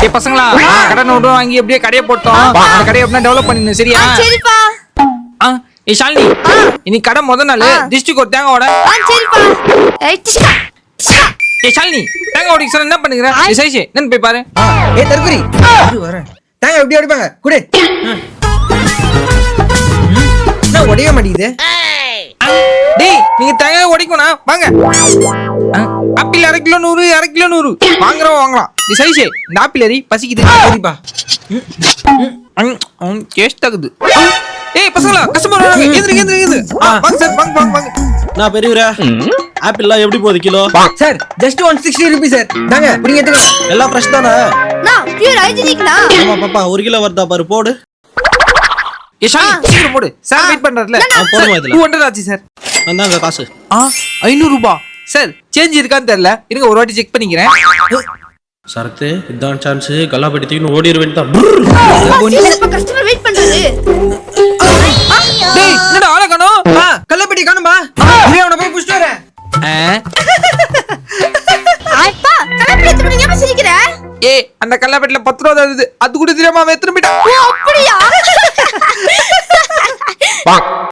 ஏய் பசங்களா கடன் நோட்டு வாங்கி அப்படியே கடையை போட்டோம். அந்த கடையை எப்படின்னா டெவலப் பண்ணிடணும் சரியா? சரிப்பா. ஏய் ஷாலினி இன்னைக்கு கடை முத நாள் டிஸ்ட்ரிக்ட் ஒரு தேங்காய் ஓட. சரிப்பா. ஏய் ஷாலினி தேங்காய் ஓடிக்கு சொன்ன என்ன பண்ணுகிற? சைஷே என்னன்னு போய் பாரு. ஏய் தர்புரி வரேன். தேங்காய் எப்படி அடிப்பாங்க குடு. என்ன உடையவே மாட்டேங்குது? டேய் நீங்க தேங்காய் உடைக்கணும் வாங்க. ஆப்பிள் 1/2 கிலோ 100 1/2 கிலோ 100 வாங்குறோம் வாங்கலாம். நீ சைஷே இந்த ஆப்பிள் அரி பசிக்குது. சரிப்பா. டேஸ்ட் ஆகுது. ஏய் பசங்களா கஸ்டமர் வராங்க. எந்திரிங்க எந்திரிங்க. வாங்க சார் வாங்க வாங்க வாங்க. நான் பெரியவரா ஆப்பிள்லாம் எப்படி போகுது kilo? Sir just 160 rupees sir. தாங்க புரியுங்க எடுத்துங்க. எல்லாம் ஃப்ரெஷ் தானே? நான் பியூர் ஹைஜீனிக்னா. ஆமா பாப்பா 1 கிலோ வருதா பாரு போடு. ஏய் ஷாலினி சீக்கிரம் போடு. சார் வெயிட் பண்றாருல. போடுமா இதுல? 200 ஆச்சு சார். அந்தாங்க காசு. 500 ரூபாய். சார் சேஞ்ச் இருக்கான்னு தெரியல. இருங்க ஒரு வாட்டி செக் பண்ணிக்கிறேன். சரத்து இதான் சான்ஸ் கல்லாப்பட்டி தூக்கின்னு ஓடிட வேண்டியதான். சீக்கிரம் கஸ்டமர் வெயிட் பண்றாரு. டேய் என்னடா ஆளை காணோம்? கல்லப்பட்டி காணும்பா. நீ அவனை போய் புடிச்சிட்டு வரேன். அப்பா கலப்படி எடுத்து நீங்க ஏன் சிரிக்கிற? ஏய் அந்த கல்லாப்பட்டில 10 ரூபா இருந்தது. அது கூட தெரியாம அவன் எத்தனை போயிட்டான். அப்படியா?